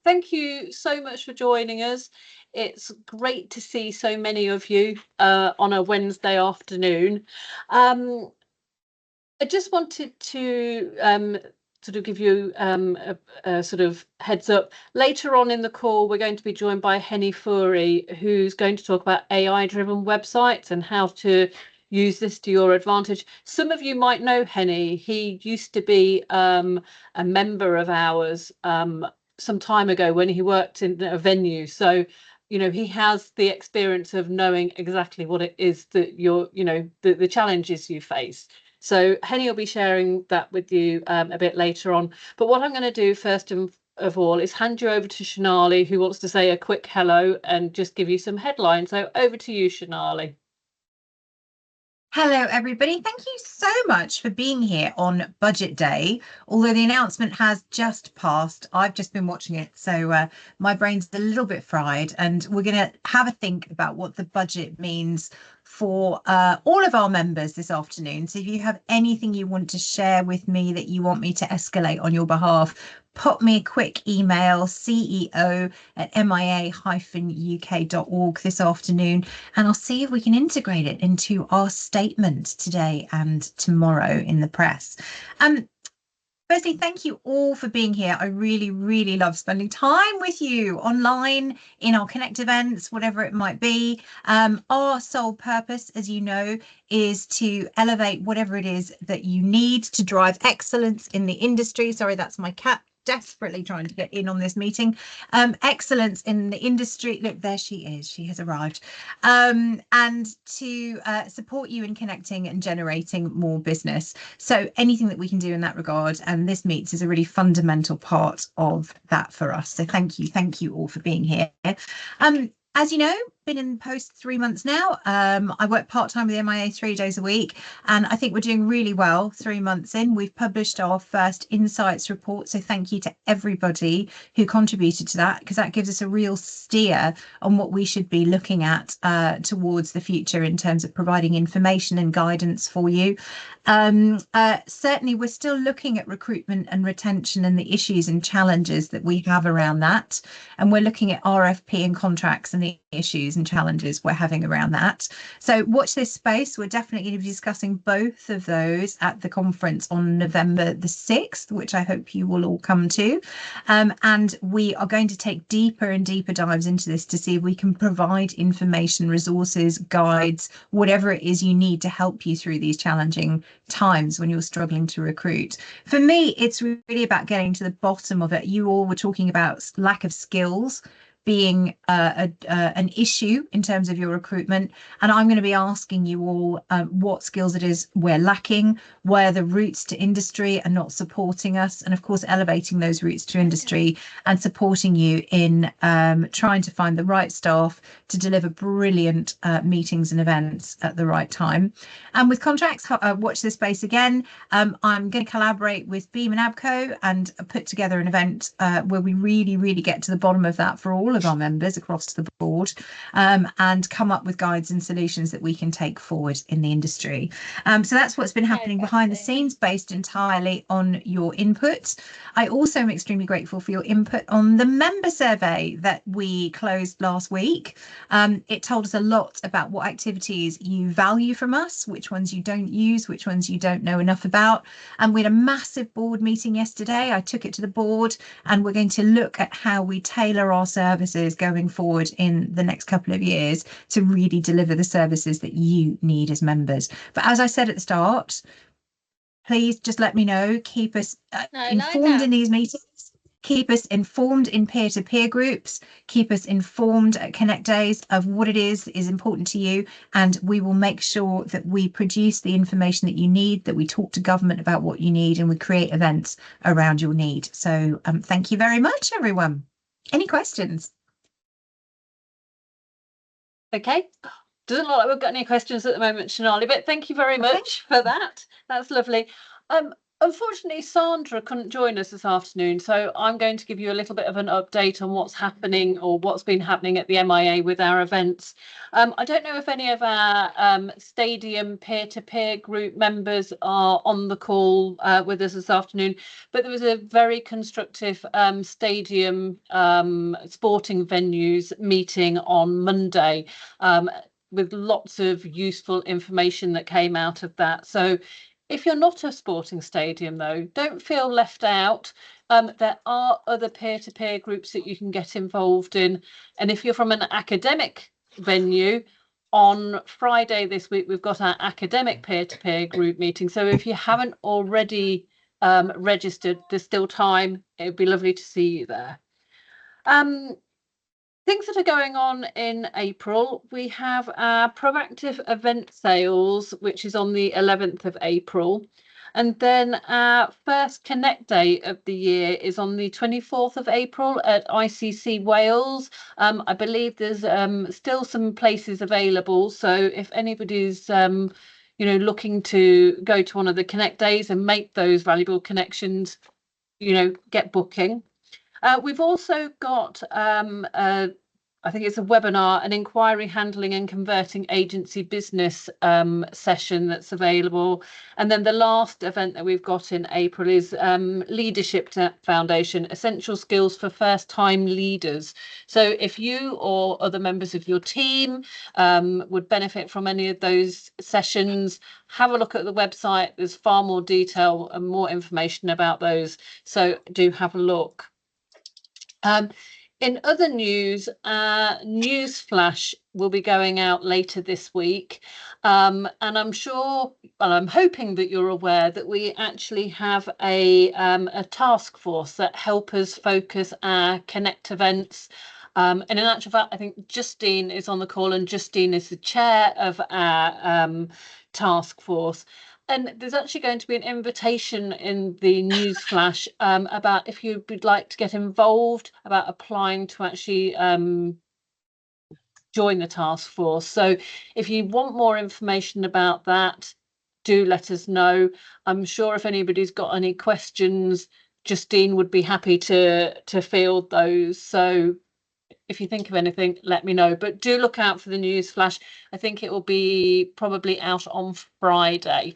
thank you so much for joining us. It's great to see so many of you on a Wednesday afternoon. I just wanted to sort of give you a sort of heads up. Later on in the call, we're going to be joined by Henny Fourie, who's going to talk about AI-driven websites and how to use this to your advantage. Some of you might know Henny. He used to be a member of ours some time ago when he worked in a venue. So, you know, he has the experience of knowing exactly what it is that you're, you know, the challenges you face. So Henny will be sharing that with you a bit later on. But what I'm going to do first of all is hand you over to Shonali, who wants to say a quick hello and just give you some headlines. So over to you, Shonali. Hello, everybody. Thank you so much for being here on Budget Day. Although the announcement has just passed, I've just been watching it, so my brain's a little bit fried, and we're going to have a think about what the budget means for all of our members this afternoon. So if you have anything you want to share with me that you want me to escalate on your behalf, pop me a quick email, ceo@mia-uk.org this afternoon, and I'll see if we can integrate it into our statement today and tomorrow in the press. Firstly, thank you all for being here. I really, really love spending time with you online, in our Connect events, whatever it might be. Our sole purpose, as you know, is to elevate whatever it is that you need to drive excellence in the industry. Sorry, that's my cat desperately trying to get in on this meeting. Excellence in the industry. Look, there she is. She has arrived. And to support you in connecting and generating more business. So anything that we can do in that regard, and this meets is a really fundamental part of that for us. So thank you all for being here. As you know, been in post 3 months now. I work part-time with the MIA 3 days a week, and I think we're doing really well 3 months in. We've published our first insights report, so thank you to everybody who contributed to that, because that gives us a real steer on what we should be looking at towards the future in terms of providing information and guidance for you. Certainly, we're still looking at recruitment and retention and the issues and challenges that we have around that. And we're looking at RFP and contracts and the issues and challenges we're having around that. So watch this space. We're definitely going to be discussing both of those at the conference on November the 6th, which I hope you will all come to. And we are going to take deeper and deeper dives into this to see if we can provide information, resources, guides, whatever it is you need to help you through these challenging times when you're struggling to recruit. For me, it's really about getting to the bottom of it. You all were talking about lack of skills being an issue in terms of your recruitment. And I'm going to be asking you all what skills it is we're lacking, where the routes to industry are not supporting us, and of course, elevating those routes to industry and supporting you in trying to find the right staff to deliver brilliant meetings and events at the right time. And with contracts, watch this space again. I'm going to collaborate with Beam and Abco and put together an event where we really, really get to the bottom of that for all of our members across the board, and come up with guides and solutions that we can take forward in the industry. So that's what's been happening behind the scenes, based entirely on your input. I also am extremely grateful for your input on the member survey that we closed last week. It told us a lot about what activities you value from us, which ones you don't use, which ones you don't know enough about. And we had a massive board meeting yesterday. I took it to the board, and we're going to look at how we tailor our services going forward in the next couple of years to really deliver the services that you need as members. But as I said at the start, please just let me know, keep us informed in these meetings. Keep us informed in peer-to-peer groups, keep us informed at Connect Days of what it is that is important to you, and we will make sure that we produce the information that you need, that we talk to government about what you need, and we create events around your need. So thank you very much, everyone. Any questions? Okay. Doesn't look like we've got any questions at the moment, Shonali, but thank you very much for that. That's lovely. Unfortunately, Sandra couldn't join us this afternoon, so I'm going to give you a little bit of an update on what's happening or what's been happening at the MIA with our events. I don't know if any of our Stadium peer-to-peer group members are on the call with us this afternoon, but there was a very constructive Stadium sporting venues meeting on Monday with lots of useful information that came out of that. So if you're not a sporting stadium, though, don't feel left out. There are other peer-to-peer groups that you can get involved in. And if you're from an academic venue, on Friday this week, we've got our academic peer-to-peer group meeting. So if you haven't already registered, there's still time. It'd be lovely to see you there. Things that are going on in April, we have our proactive event sales, which is on the 11th of April. And then our first Connect Day of the year is on the 24th of April at ICC Wales. I believe there's still some places available. So if anybody's looking to go to one of the Connect Days and make those valuable connections, get booking. We've also got I think it's a webinar, an inquiry handling and converting agency business session that's available. And then the last event that we've got in April is Leadership Foundation, Essential Skills for First-Time Leaders. So if you or other members of your team would benefit from any of those sessions, have a look at the website. There's far more detail and more information about those. So do have a look. In other news, Newsflash will be going out later this week. And I'm sure, well, I'm hoping that you're aware that we actually have a task force that help us focus our Connect events. And in actual fact, I think Justine is on the call, and Justine is the chair of our task force. And there's actually going to be an invitation in the Newsflash about if you would like to get involved, about applying to actually join the task force. So if you want more information about that, do let us know. I'm sure if anybody's got any questions, Justine would be happy to field those. So if you think of anything, let me know. But do look out for the Newsflash. I think it will be probably out on Friday.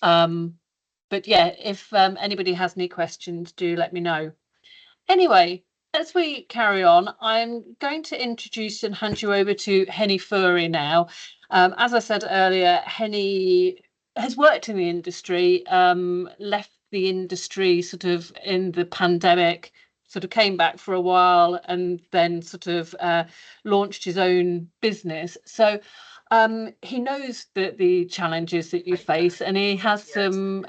But yeah, if anybody has any questions, do let me know. Anyway, as we carry on, I'm going to introduce and hand you over to Henny Fourie now. As I said earlier, Henny has worked in the industry, left the industry sort of in the pandemic, sort of came back for a while, and then sort of launched his own business. So he knows the challenges that you face, and he has some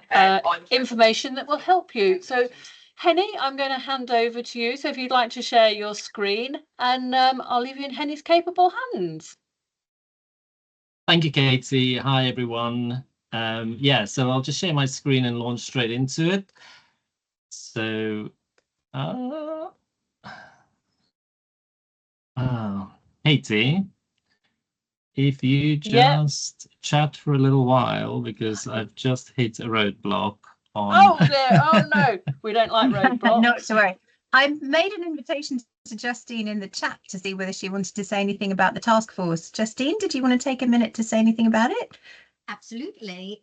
information that will help you. So Henny, I'm going to hand over to you. So if you'd like to share your screen, and I'll leave you in Henny's capable hands. Thank you, Katie. Hi, everyone. Yeah, so I'll just share my screen and launch straight into it. So, Katie, if you just chat for a little while, because I've just hit a roadblock. Oh dear, oh no, we don't like roadblocks. Not to worry. I've made an invitation to Justine in the chat to see whether she wanted to say anything about the task force. Justine, did you want to take a minute to say anything about it? Absolutely.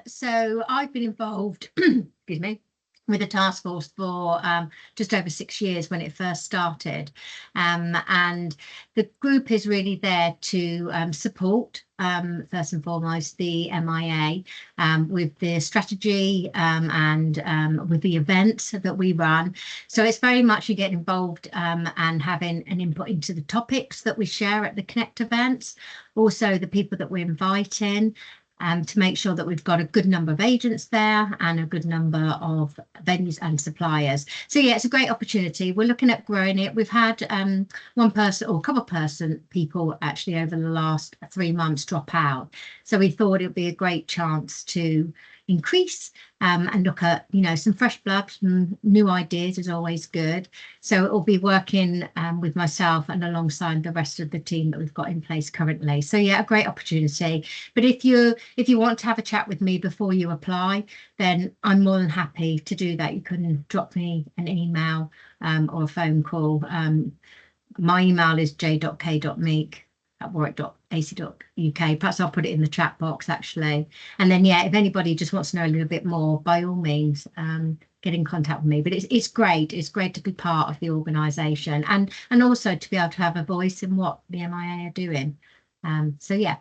So I've been involved, excuse me, with the task force for just over 6 years when it first started. And the group is really there to support, first and foremost, the MIA with the strategy and with the events that we run. So it's very much you get involved and having an input into the topics that we share at the Connect events, also the people that we invite in. To make sure that we've got a good number of agents there and a good number of venues and suppliers. So yeah, it's a great opportunity. We're looking at growing it. We've had one person or a couple of people actually over the last 3 months drop out. So we thought it would be a great chance to, increase and look at, you know, some fresh blood, some new ideas is always good. So it will be working with myself and alongside the rest of the team that we've got in place currently. So yeah, a great opportunity. But if you want to have a chat with me before you apply, then I'm more than happy to do that. You can drop me an email or a phone call. My email is j.k.meek@warwick.ac.uk. Perhaps I'll put it in the chat box actually. And then yeah, if anybody just wants to know a little bit more, by all means, get in contact with me. But it's great. It's great to be part of the organisation and also to be able to have a voice in what the MIA are doing. So yeah.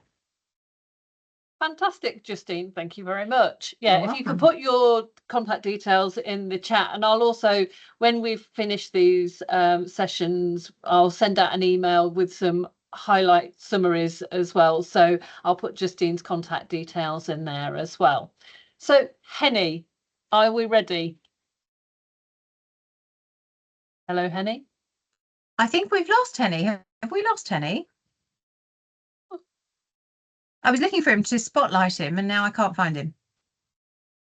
Fantastic, Justine. Thank you very much. Yeah, You're if you could welcome. put your contact details in the chat, and I'll also, when we've finished these sessions, I'll send out an email with some highlight summaries as well. So I'll put Justine's contact details in there as well. So Henny, are we ready? Hello, Henny. I think we've lost Henny. Have we lost Henny? I was looking for him to spotlight him and now I can't find him.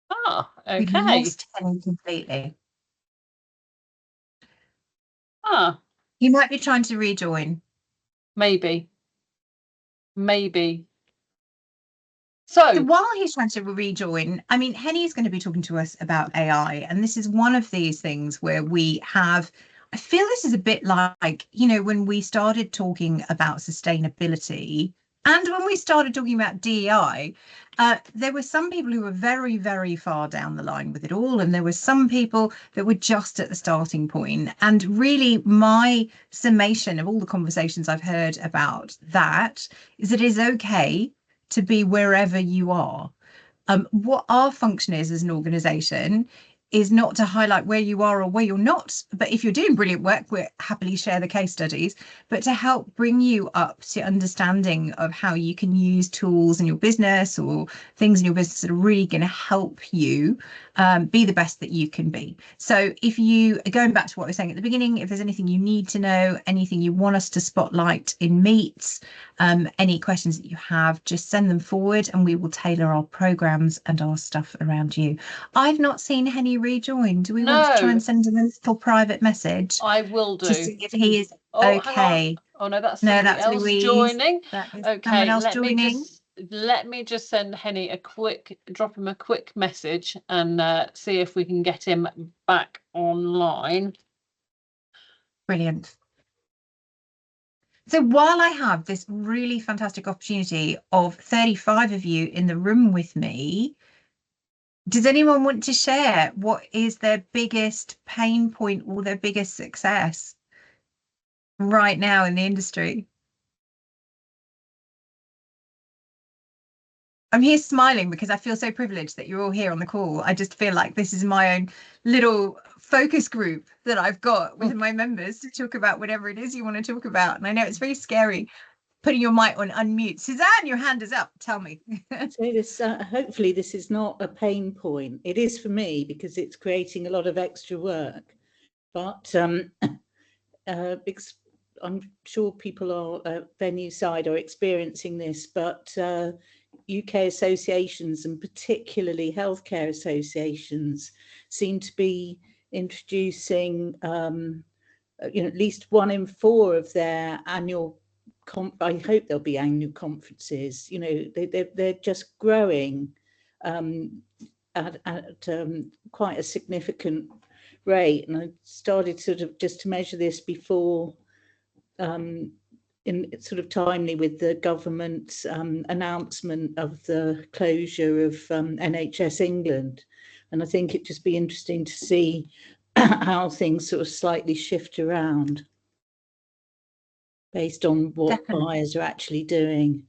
Ah, We've okay. lost Henny completely. Ah, He might be trying to rejoin. maybe. So while he's trying to rejoin, I mean, Henny's going to be talking to us about AI. And this is one of these things where we have, I feel this is a bit like, you know, when we started talking about sustainability and when we started talking about DEI, there were some people who were very, very far down the line with it all. And there were some people that were just at the starting point. And really, my summation of all the conversations I've heard about that is that it is okay to be wherever you are. What our function is as an organisation is not to highlight where you are or where you're not, but if you're doing brilliant work, we'll happily share the case studies, but to help bring you up to understanding of how you can use tools in your business or things in your business that are really going to help you be the best that you can be. So if you are going back to what I was saying at the beginning, if there's anything you need to know, anything you want us to spotlight in meets, any questions that you have, just send them forward and we will tailor our programs and our stuff around you. I've not seen Henny rejoin. Do we want to try and send him a little private message? I will do. To see if he is okay. Hang on. Oh no, that's somebody that's else Louise. joining. That is okay, someone else joining. Let me just send Henny drop him a quick message and see if we can get him back online. Brilliant. So while I have this really fantastic opportunity of 35 of you in the room with me, does anyone want to share what is their biggest pain point or their biggest success right now in the industry? I'm here smiling because I feel so privileged that you're all here on the call. I just feel like this is my own little focus group that I've got with my members to talk about whatever it is you want to talk about. And I know it's very scary putting your mic on unmute. Suzanne, your hand is up. Tell me. So this, hopefully this is not a pain point. It is for me because it's creating a lot of extra work. But I'm sure people are venue side are experiencing this, but UK associations and particularly healthcare associations seem to be introducing at least 1 in 4 of their annual I hope there'll be annual conferences. You know, they're just growing at quite a significant rate. And I started sort of just to measure this before in sort of timely with the government's announcement of the closure of NHS England. And I think it'd just be interesting to see how things sort of slightly shift around based on what Definitely. buyers are actually doing.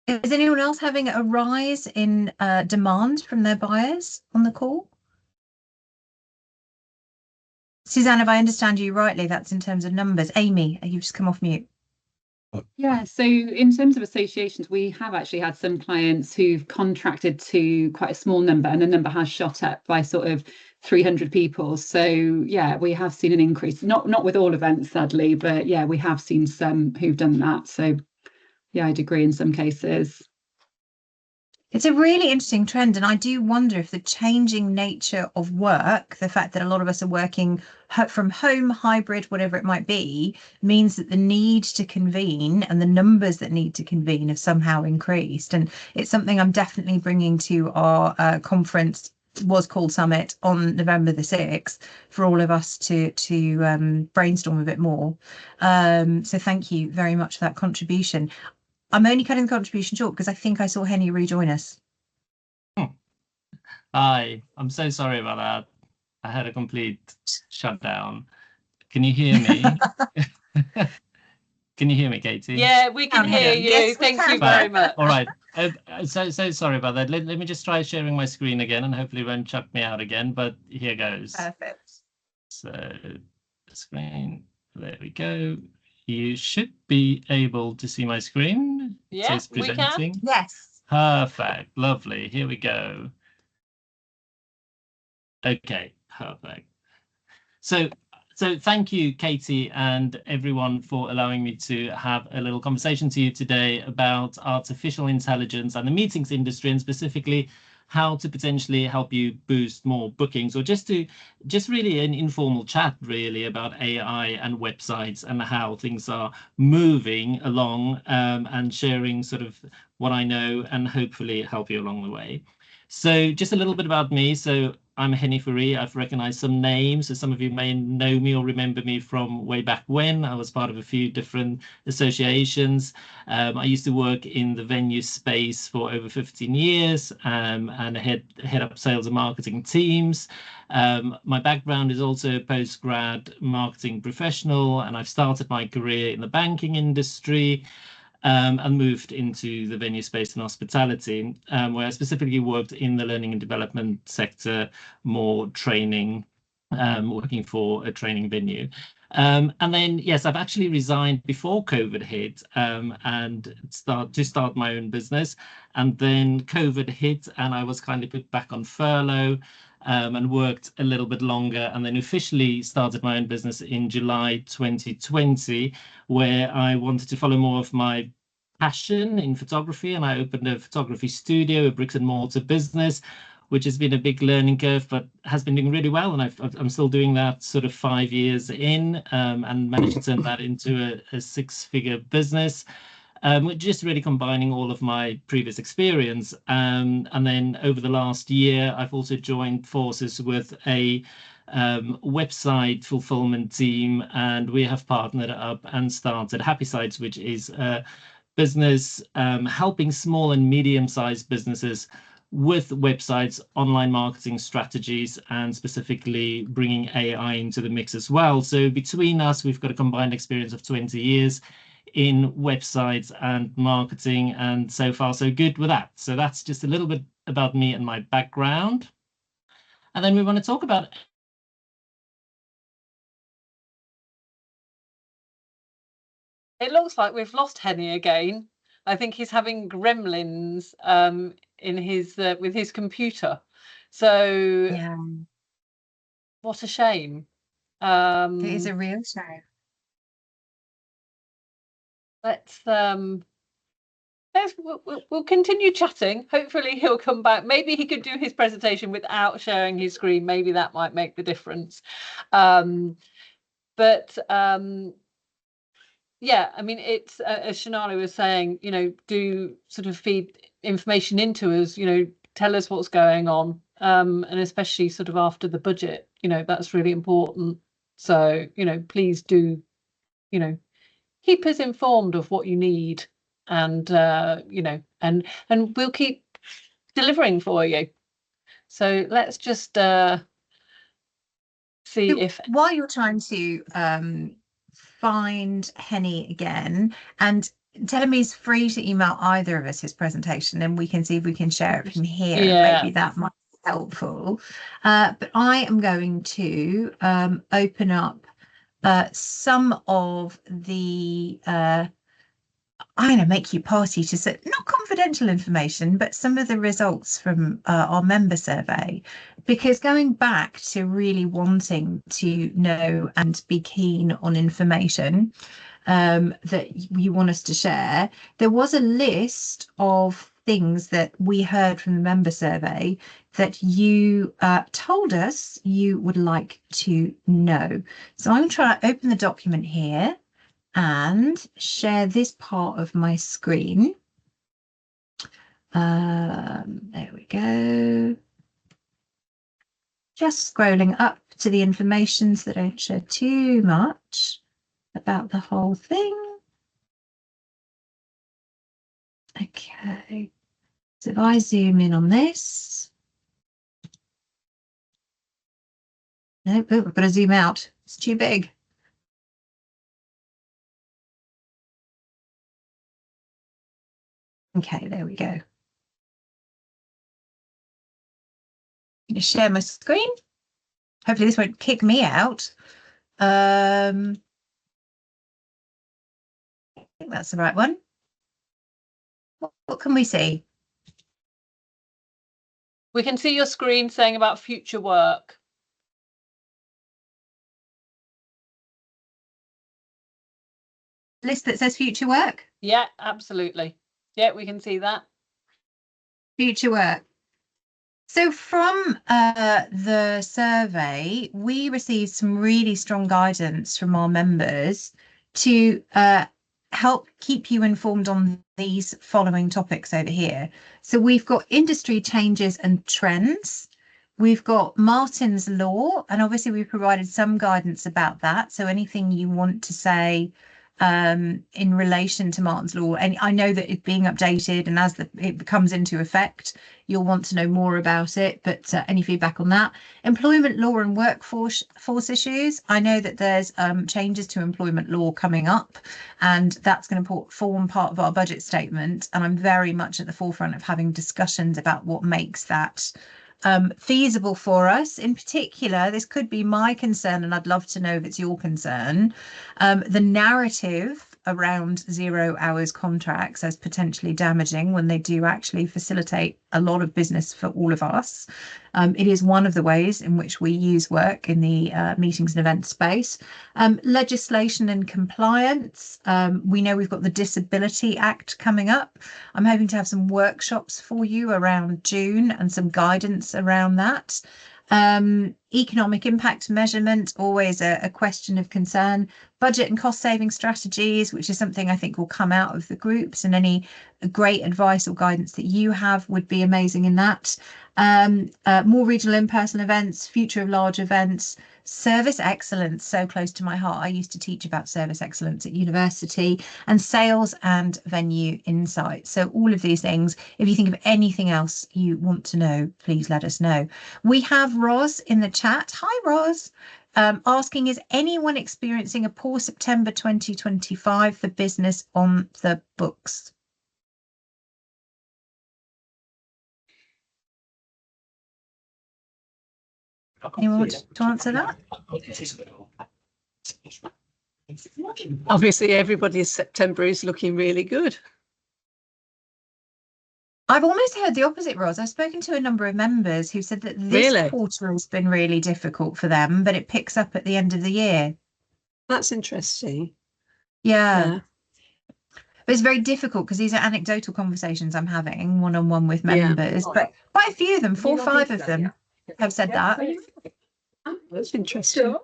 Is anyone else having a rise in demand from their buyers on the call? Suzanne, if I understand you rightly, that's in terms of numbers. Amy, you've just come off mute. Yeah, so in terms of associations, we have actually had some clients who've contracted to quite a small number and the number has shot up by sort of 300 people. So yeah, we have seen an increase, not with all events, sadly, but yeah, we have seen some who've done that. So yeah, I'd agree in some cases. It's a really interesting trend, and I do wonder if the changing nature of work, the fact that a lot of us are working from home, hybrid, whatever it might be, means that the need to convene and the numbers that need to convene have somehow increased. And it's something I'm definitely bringing to our conference, was called Summit, on November the 6th, for all of us to brainstorm a bit more. So thank you very much for that contribution. I'm only cutting the contribution short because I think I saw Henny rejoin us. Hi, I'm so sorry about that. I had a complete shutdown. Can you hear me? Can you hear me, Katie? Yeah, we can hear you. Yes, we Thank can. you very much. All right. So sorry about that. Let me just try sharing my screen again, and hopefully it won't chuck me out again, but here goes. Perfect. So the screen, there we go. You should be able to see my screen. Yeah, It's we can. presenting. Yes. Perfect. Lovely. Here we go. Okay, perfect. So thank you, Katie, and everyone, for allowing me to have a little conversation to you today about artificial intelligence and the meetings industry, and specifically how to potentially help you boost more bookings, or just really an informal chat really about AI and websites and how things are moving along, and sharing sort of what I know and hopefully help you along the way. So just a little bit about me. So I'm Henny Fourie. I've recognized some names, so some of you may know me or remember me from way back when. I was part of a few different associations. I used to work in the venue space for over 15 years, and head up sales and marketing teams. My background is also a post-grad marketing professional, and I've started my career in the banking industry. And moved into the venue space and hospitality, where I specifically worked in the learning and development sector, more training, working for a training venue. And then, yes, I've actually resigned before COVID hit, and start my own business. And then COVID hit, and I was kind of put back on furlough, and worked a little bit longer, and then officially started my own business in July 2020, where I wanted to follow more of my passion in photography, and I opened a photography studio, a bricks and mortar business, which has been a big learning curve, but has been doing really well. And I'm still doing that sort of 5 years in, and managed to turn that into a six-figure business. Just really combining all of my previous experience. And then over the last year, I've also joined forces with a website fulfillment team, and we have partnered up and started Happy Sites, which is a business helping small and medium-sized businesses with websites, online marketing strategies, and specifically bringing AI into the mix as well. So between us, we've got a combined experience of 20 years in websites and marketing, and so far so good with that. So that's just a little bit about me and my background. And then we want to talk about It looks like we've lost Henny again. I think he's having gremlins in his with his computer. So Yeah, what a shame. it is a real shame. We'll continue chatting. Hopefully he'll come back. Maybe he could do his presentation without sharing his screen. Maybe that might make the difference. Yeah, I mean, it's as Shonali was saying, you know, do sort of feed information into us, you know, tell us what's going on, and especially sort of after the budget, you know, that's really important. So, you know, please do, you know, keep us informed of what you need, and you know, and we'll keep delivering for you. So let's just see So if while you're trying to find Henny again, and tell him he's free to email either of us his presentation, and we can see if we can share it from here. Yeah. Maybe that might be helpful. But I am going to open up some of the I'm going to make you party to not confidential information, but some of the results from our member survey, because going back to really wanting to know and be keen on information that you want us to share, there was a list of things that we heard from the member survey that you told us you would like to know. So I'm going to try to open the document here and share this part of my screen. There we go. Just scrolling up to the information so that I don't share too much about the whole thing. Okay, so if I zoom in on this. No, oh, I've got to zoom out. It's too big. Okay, there we go. I'm going to share my screen. Hopefully this won't kick me out. I think that's the right one. What can we see? We can see your screen saying about future work. List that says future work? Yeah, absolutely. Yeah, we can see that. Future work. So from the survey, we received some really strong guidance from our members to help keep you informed on these following topics over here. So we've got industry changes and trends. We've got Martin's Law, and obviously we've provided some guidance about that. So anything you want to say in relation to Martin's Law, and I know that it's being updated, and as it comes into effect, you'll want to know more about it, but any feedback on that? Employment law and workforce issues. I know that there's changes to employment law coming up, and that's going to form part of our budget statement, and I'm very much at the forefront of having discussions about what makes that feasible for us. In particular, this could be my concern, and I'd love to know if it's your concern, the narrative around 0 hours contracts as potentially damaging when they do actually facilitate a lot of business for all of us. It is one of the ways in which we use work in the meetings and events space. Legislation and compliance. We know we've got the Disability Act coming up. I'm hoping to have some workshops for you around June and some guidance around that. Economic impact measurement, always a question of concern. Budget and cost saving strategies, which is something I think will come out of the groups, and any great advice or guidance that you have would be amazing in that. More regional in-person events, future of large events, service excellence, so close to my heart. I used to teach about service excellence at university, and sales and venue insights. So all of these things, if you think of anything else you want to know, please let us know. We have Roz in the chat. Hi, Roz. Asking, is anyone experiencing a poor September 2025 for business on the books? Anyone want to answer that? Obviously, everybody's September is looking really good. I've almost heard the opposite, Roz. I've spoken to a number of members who said that this quarter has been really difficult for them, but it picks up at the end of the year. That's interesting. Yeah. But it's very difficult because these are anecdotal conversations I'm having one-on-one with members, but quite a few of them, 4 or 5 of them, have said that. That's interesting.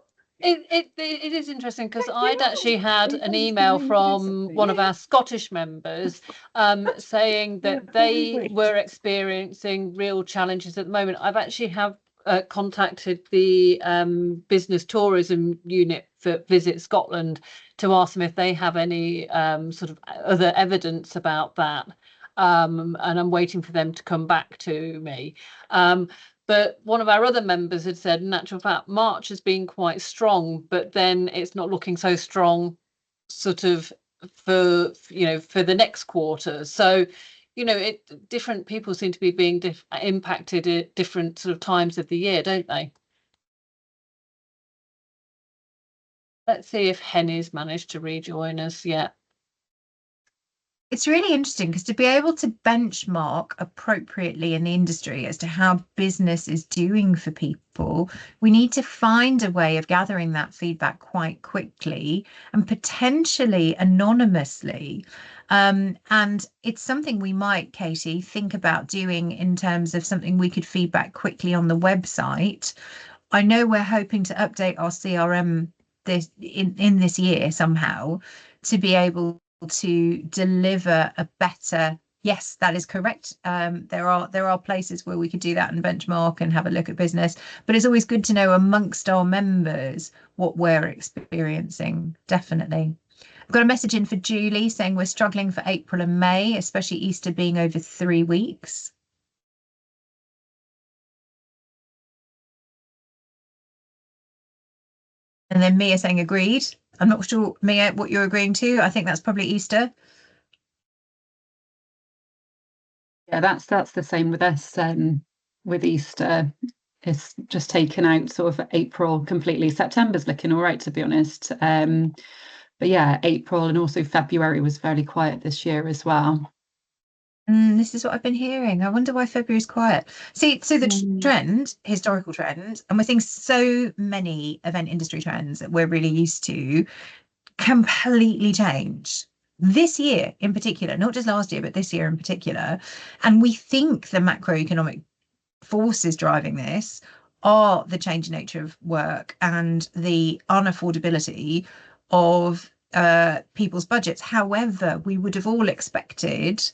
It is interesting because I'd actually had an email from one of our Scottish members saying that they were experiencing real challenges at the moment. I've actually contacted the business tourism unit for Visit Scotland to ask them if they have any sort of other evidence about that, and I'm waiting for them to come back to me. But one of our other members had said, in actual fact, March has been quite strong, but then it's not looking so strong sort of for the next quarter. So, different people seem to be being impacted at different sort of times of the year, don't they? Let's see if Henny's managed to rejoin us yet. It's really interesting because to be able to benchmark appropriately in the industry as to how business is doing for people, we need to find a way of gathering that feedback quite quickly and potentially anonymously. And it's something we might, Katie, think about doing in terms of something we could feedback quickly on the website. I know we're hoping to update our CRM in this year somehow to be able to deliver a better. Yes, that is correct. There are places where we could do that and benchmark and have a look at business, but it's always good to know amongst our members what we're experiencing. Definitely. I've got a message in for Julie saying we're struggling for April and May, especially Easter being over 3 weeks. And then Mia saying agreed. I'm not sure, Mia, what you're agreeing to. I think that's probably Easter. Yeah, that's the same with us. With Easter, it's just taken out sort of April completely. September's looking all right, to be honest. But yeah, April and also February was fairly quiet this year as well. This is what I've been hearing. I wonder why February's quiet. See, so the trend, historical trend, and we're seeing so many event industry trends that we're really used to completely change this year in particular, not just last year, but this year in particular. And we think the macroeconomic forces driving this are the changing nature of work and the unaffordability of people's budgets. However, we would have all expected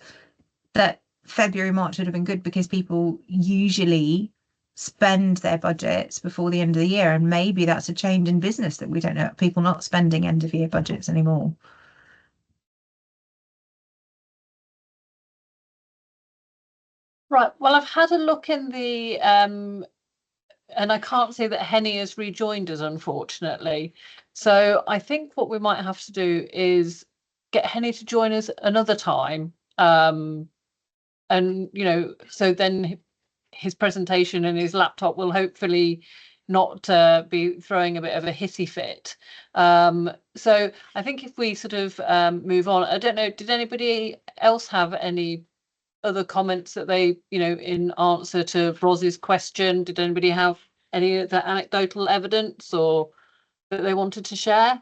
that February, March would have been good because people usually spend their budgets before the end of the year, and maybe that's a change in business that we don't know, people not spending end of year budgets anymore. Right, well, I've had a look in the and I can't see that Henny has rejoined us, unfortunately. So I think what we might have to do is get Henny to join us another time. And, so then his presentation and his laptop will hopefully not be throwing a bit of a hissy fit. So I think if we sort of move on, I don't know, did anybody else have any other comments that they, in answer to Ros's question? Did anybody have any of the anecdotal evidence or that they wanted to share?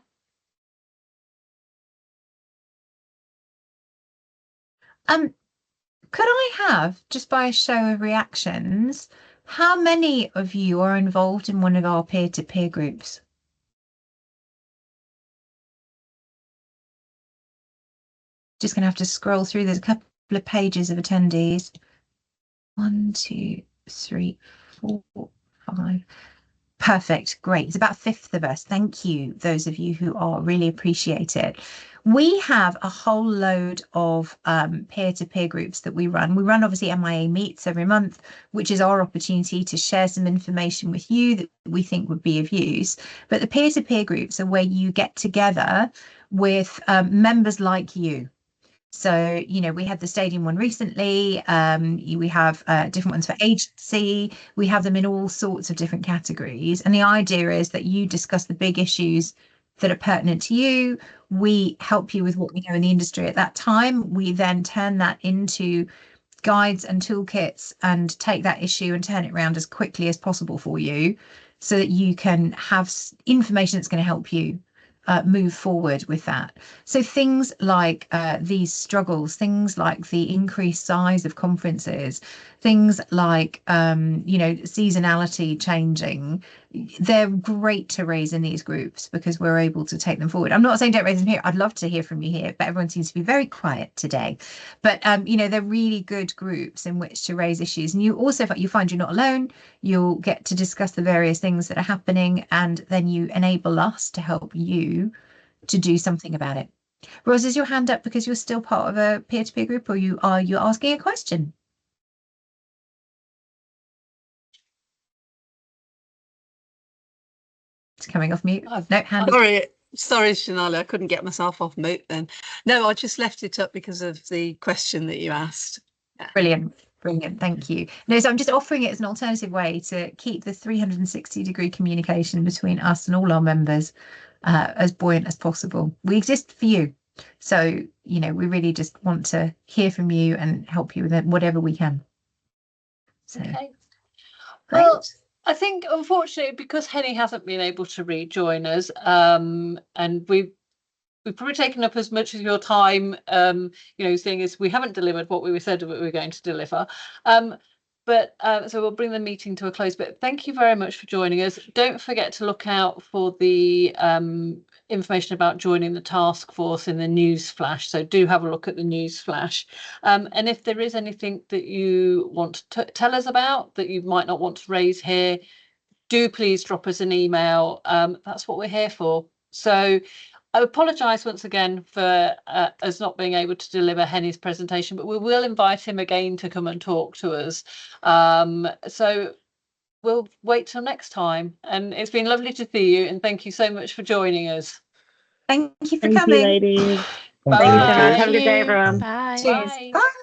Could I have, just by a show of reactions, how many of you are involved in one of our peer-to-peer groups? Just going to have to scroll through. There's a couple of pages of attendees. 1, 2, 3, 4, 5. Perfect. Great. It's about a fifth of us. Thank you, those of you who are, really appreciate it. We have a whole load of peer-to-peer groups that we run. We run obviously MIA Meets every month, which is our opportunity to share some information with you that we think would be of use. But the peer-to-peer groups are where you get together with members like you. So, we had the stadium one recently. We have different ones for agency. We have them in all sorts of different categories. And the idea is that you discuss the big issues that are pertinent to you. We help you with what we know in the industry at that time. We then turn that into guides and toolkits and take that issue and turn it around as quickly as possible for you so that you can have information that's going to help you move forward with that. So things like these struggles, things like the increased size of conferences, things like seasonality changing, they're great to raise in these groups because we're able to take them forward. I'm not saying don't raise them here. I'd love to hear from you here, but everyone seems to be very quiet today. But they're really good groups in which to raise issues. And you also, you find you're not alone. You'll get to discuss the various things that are happening, and then you enable us to help you to do something about it. Rose, is your hand up because you're still part of a peer-to-peer group, or are you asking a question? It's coming off mute. No, hand up. Sorry, Shonali, I couldn't get myself off mute then. No, I just left it up because of the question that you asked. Brilliant. Thank you. No, so I'm just offering it as an alternative way to keep the 360-degree communication between us and all our members as buoyant as possible. We exist for you. So, we really just want to hear from you and help you with it, whatever we can. So, okay. Well, I think, unfortunately, because Henny hasn't been able to rejoin us, and we've we've probably taken up as much of your time, seeing as we haven't delivered what we said that we were going to deliver. So we'll bring the meeting to a close, but thank you very much for joining us. Don't forget to look out for the information about joining the task force in the news flash. So do have a look at the news flash. And if there is anything that you want to tell us about that you might not want to raise here, do please drop us an email. That's what we're here for. So I apologise once again for us not being able to deliver Henny's presentation, but we will invite him again to come and talk to us. So we'll wait till next time. And it's been lovely to see you, and thank you so much for joining us. Thank you for Thank coming. you, ladies. Bye. Thanks, everyone. Have a good day, everyone. Bye. Cheers. Bye. Bye.